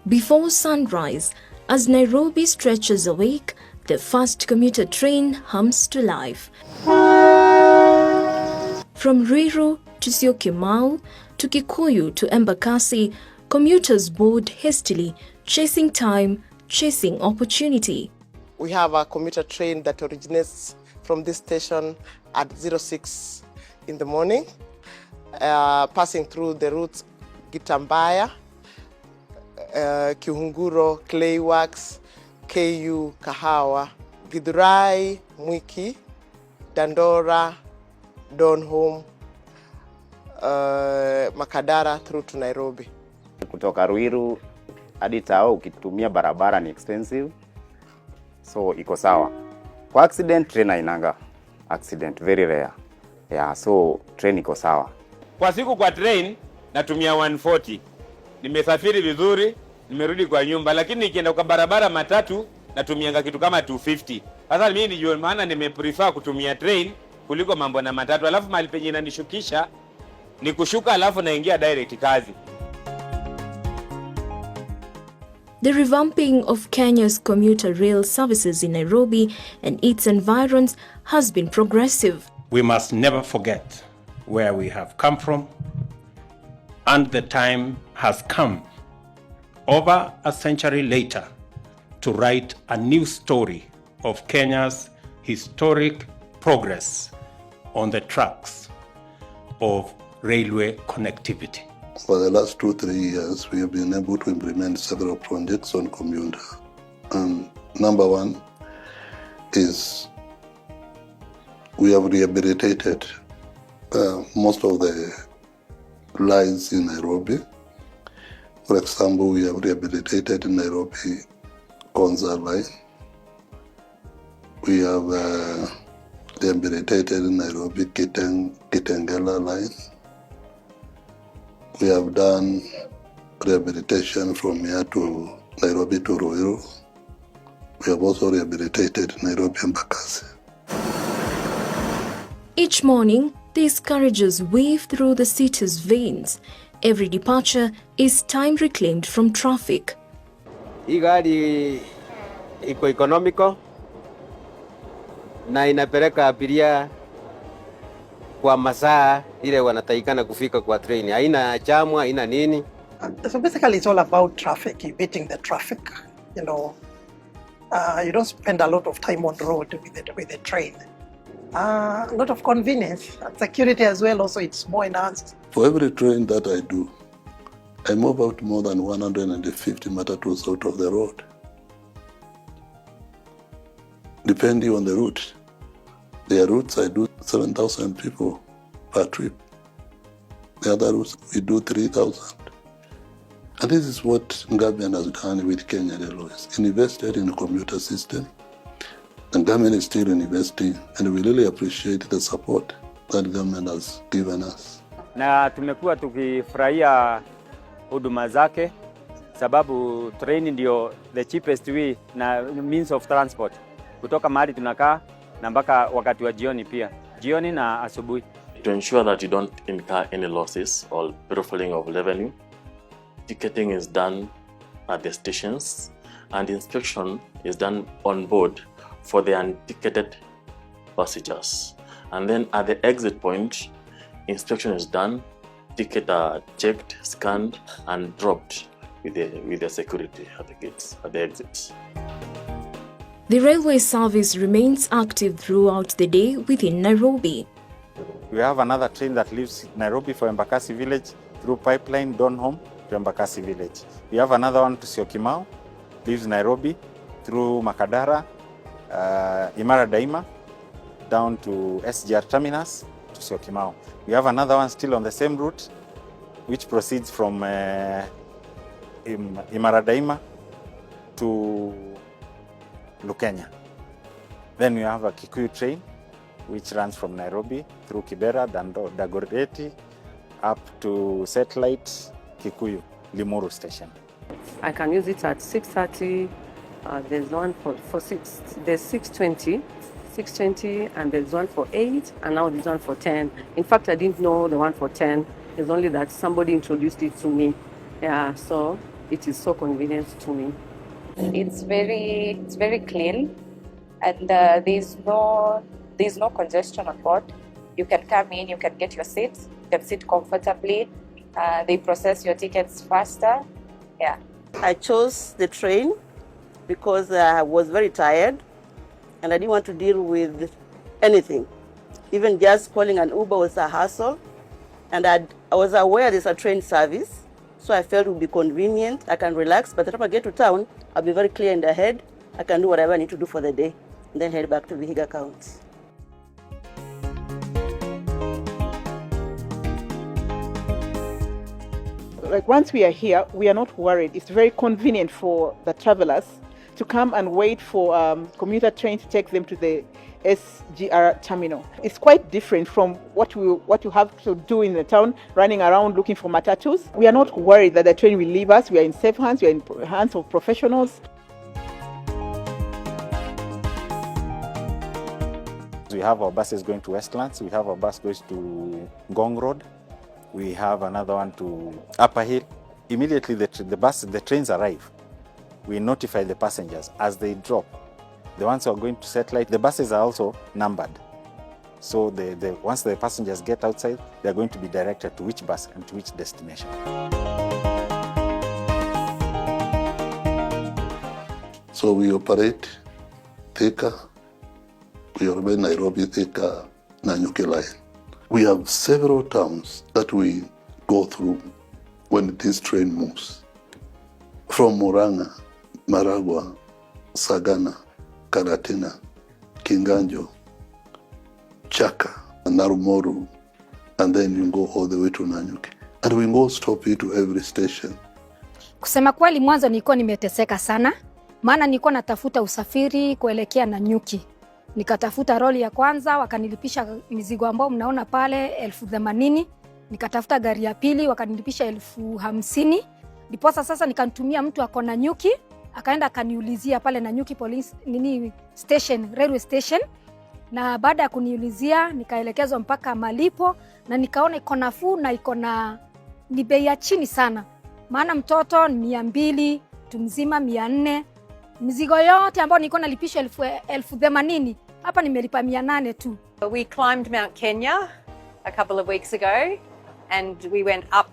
Before sunrise, as Nairobi stretches awake, the first commuter train hums to life. From Ruiru to Syokimau to Kikuyu to Embakasi, commuters board hastily, chasing time, chasing opportunity. We have a commuter train that originates from this station at 06 in the morning, passing through the routes Gitambaya, Kihunguro, Clayworks, KU, Kahawa, Githurai, Mwiki, Dandora, Donholm, Makadara through to Nairobi. Kutoka Ruiru hadi Tao ukitumia barabara ni expensive, so iko sawa. Kwa accident train hainanga accident, very rare. Yeah, so train iko sawa. Kwa siku kwa train natumia 140. Nimesafiri vizuri, nimerudi kwa nyumba, lakini nikienda kwa barabara matatu natumianga kitu kama 250. Sasa mimi ndio maana nimeprefer kutumia train kuliko mambo na matatu. Alafu mahali penye inanishukisha ni kushuka alafu naingia direct kazi. The revamping of Kenya's commuter rail services in Nairobi and its environs has been progressive. We must never forget where we have come from, and the time has come, over a century later, to write a new story of Kenya's historic progress on the tracks of railway connectivity. For the last 2-3 years, we have been able to implement several projects on commuter. Number one is we have rehabilitated most of the lines in Nairobi. For example, we have rehabilitated Nairobi Konza line. We have rehabilitated Nairobi Kitengela line. We have done rehabilitation from here to Nairobi to Ruiru. We have also rehabilitated Nairobi Embakasi. Each morning, these carriages weave through the city's veins. Every departure is time reclaimed from traffic. Hii gari iko economical na inapeleka abiria kwa masaa ile wanatakikana kufika kwa train. Haina jamu, haina nini. So basically it's all about traffic, you beating the traffic. You know, you don't spend a lot of time on the road with the train. A lot of convenience and security as well, also it's more enhanced. For every train that I do, I move out more than 150 matatus out of the road, depending on the route. There are routes I do 7,000 people per trip. The other routes we do 3,000. And this is what government has done with Kenya Railways. Invested in the commuter system. The government is still investing, and we really appreciate the support that government has given us. Na tumekuwa tukifurahia huduma zake sababu train ndio the cheapest way na means of transport kutoka mahali tunakaa na mpaka wakati wa jioni pia. Jioni na asubuhi. To ensure that you don't incur any losses or ruffling of revenue, ticketing is done at the stations and inspection is done on board for the unticketed passengers. And then at the exit point, inspection is done, tickets are checked, scanned, and dropped with the security at the gates, at the exits. The railway service remains active throughout the day within Nairobi. We have another train that leaves Nairobi for Embakasi village through pipeline Donholm to Embakasi village. We have another one to Syokimau, leaves Nairobi through Makadara, Imara Daima, down to SGR terminus to Syokimau. We have another one still on the same route, which proceeds from Imara Daima to Lukenya. Then we have a Kikuyu train, which runs from Nairobi through Kibera, Dagoretti, up to Satellite, Kikuyu, Limuru station. I can use it at 6:30. There's one for 6. There's 6:20, and there's one for 8, and now there's one for 10. In fact, I didn't know the one for 10. It's only that somebody introduced it to me. Yeah, so it is so convenient to me. It's very clean, and there's no congestion on board. You can come in, you can get your seats, you can sit comfortably. They process your tickets faster. Yeah. I chose the train because I was very tired and I didn't want to deal with anything. Even just calling an Uber was a hassle, and I was aware there's a train service, so I felt it would be convenient. I can relax. By the time I get to town, I'll be very clear in the head. I can do whatever I need to do for the day and then head back to Vihiga County. Like once we are here, we are not worried. It's very convenient for the travelers to come and wait for commuter train to take them to the SGR terminal. It's quite different from what you have to do in the town, running around looking for matatus. We are not worried that the train will leave us. We are in safe hands. We are in hands of professionals. We have our buses going to Westlands. We have our bus going to Ngong Road. We have another one to Upper Hill. Immediately the trains arrive, we notify the passengers as they drop. The ones who are going to Satellite, the buses are also numbered. So once the passengers get outside, they are going to be directed to which bus and to which destination. So we operate Thika, we operate Nairobi, Thika, Nanyuki line. We have several towns that we go through when this train moves. From Murang'a, Maragua, Sagana, Karatina, Kinganjo, Chaka, Narumoru, and then you go all the way to Nanyuki. And we go stop it to every station. Kusema kweli mwanzo nilikuwa nimeteseka sana, maana nilikuwa natafuta usafiri kuelekea Nanyuki. Nikatafuta roli ya kwanza, wakanilipisha mizigo ambao mnaona pale 80,000. Nikatafuta gari ya pili, wakanilipisha 50,000. Ndiposa sasa nikamtumia mtu ako Nanyuki, akaenda akaniulizia pale Nanyuki police station, railway station. Na baada ya kuniulizia nikaelekezwa mpaka malipo, na nikaona iko nafuu na iko na ni bei ya chini sana. Maana mtoto ni 200, mtu mzima 400. Mizigo yote ambayo nilikuwa nalipisha 80,000, hapa nimelipa 800 tu. We climbed Mount Kenya a couple of weeks ago, and we went up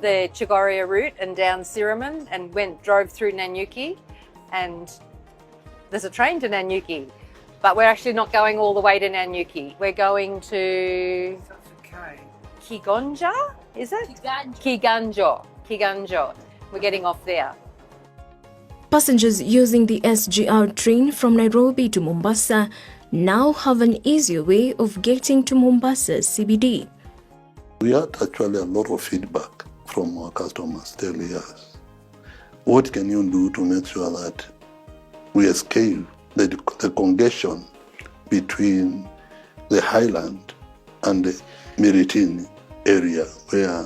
the Chogoria route and down Siraman and drove through Nanyuki, and there's a train to Nanyuki, but we're actually not going all the way to Nanyuki. We're going to Kigonja, is it? Kiganjo. We're getting off there. Passengers using the SGR train from Nairobi to Mombasa now have an easier way of getting to Mombasa CBD. We had actually a lot of feedback from our customers telling us, what can you do to make sure that we escape the congestion between the highland and the Miritini area, where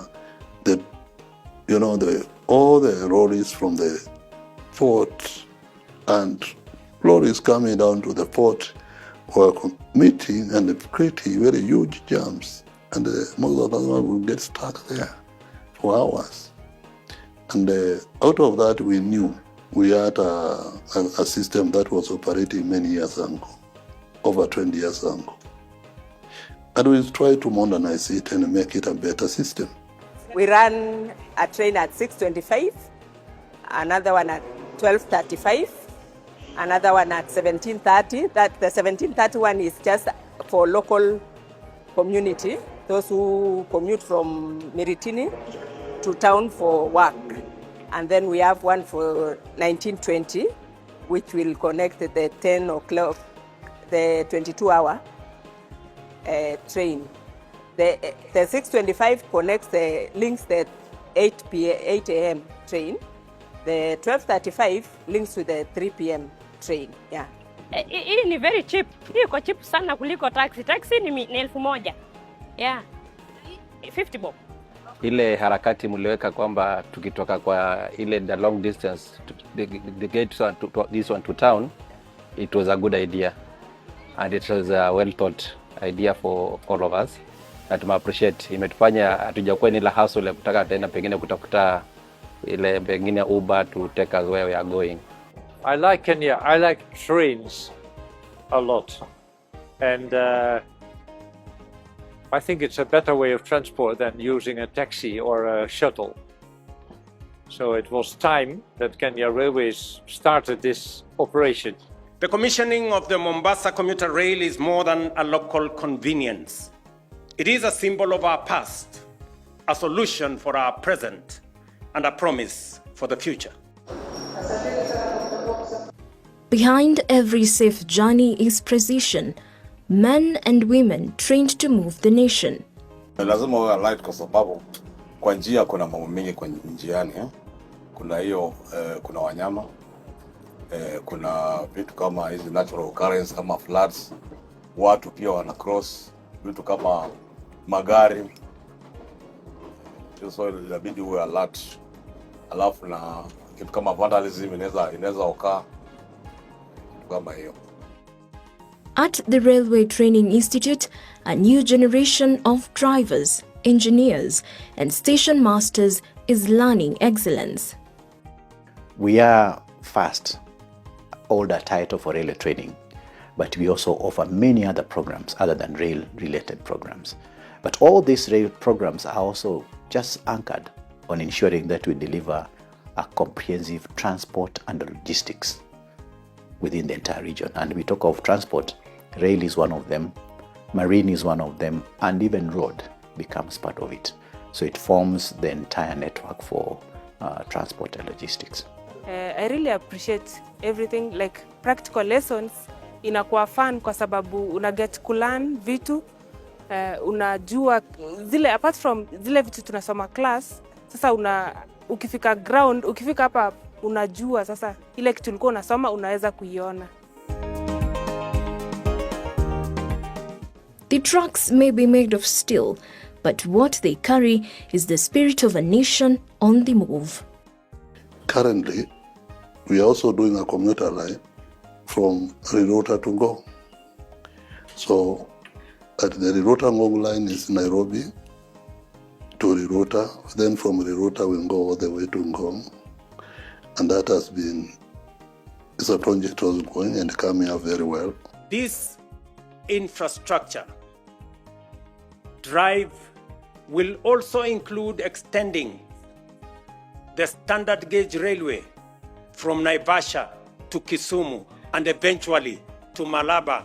all the lorries from the port and lorries coming down to the port were meeting and creating very huge jams, and most of them will get stuck there for hours. And out of that, we knew we had a system that was operating many years ago, over 20 years ago. And we tried to modernize it and make it a better system. We ran a train at 6:25, another one at 12:35, another one at 17:30. That the 17:30 one is just for local community, those who commute from Miritini to town for work. And then we have one for 19:20, which will connect the 10 o'clock, the 22-hour train. The 6:25 links the 8 a.m. train. The 12:35 links to the 3 p.m. train. Yeah. Hii ni very cheap. Hii iko cheap sana kuliko taxi. Taxi ni 1,000. Yeah. 50 bob. Ile harakati mliweka kwamba tukitoka kwa ile the long distance the gate to this one to town, it was a good idea, and it was a well thought idea for all of us, na tuma appreciate. Imetufanya hatujakuwa ni la hustle ya kutaka tena pengine kutafuta ile pengine Uber to take us where we are going. I like Kenya. I like trains a lot. And I think it's a better way of transport than using a taxi or a shuttle. So it was time that Kenya Railways started this operation. The commissioning of the Mombasa commuter rail is more than a local convenience. It is a symbol of our past, a solution for our present, and a promise for the future. Behind every safe journey is precision. Men and women trained to move the nation. Lazima uwe alert kwa sababu kwa njia kuna mambo mengi kwa njiani. Kuna hiyo kuna wanyama, kuna vitu kama hizi natural occurrences kama floods, watu pia wana cross, vitu kama magari. So inabidi uwe alert. Alafu na kitu kama vandalism inaweza occur kama hiyo. At the Railway Training Institute, a new generation of drivers, engineers, and station masters is learning excellence. We are first older title for railway training, but we also offer many other programs other than rail-related programs. But all these rail programs are also just anchored on ensuring that we deliver a comprehensive transport and logistics within the entire region. And we talk of transport, rail is one of them, marine is one of them, and even road becomes part of it. So it forms the entire network for transport and logistics. I really appreciate everything, like practical lessons inakuwa fun kwa sababu una get kulearn vitu, unajua zile apart from zile vitu tunasoma class, sasa ukifika ground, ukifika hapa unajua sasa ile kitu ulikuwa unasoma unaweza kuiona. The trucks may be made of steel, but what they carry is the spirit of a nation on the move. Currently, we are also doing a commuter line from Rirota to Ngong. So at the Rirota Ngong line is Nairobi to Rirota, then from Rirota we'll go all the way to Ngong. And that has been, it's a project that was going and coming out very well. This infrastructure drive will also include extending the standard gauge railway from Naivasha to Kisumu and eventually to Malaba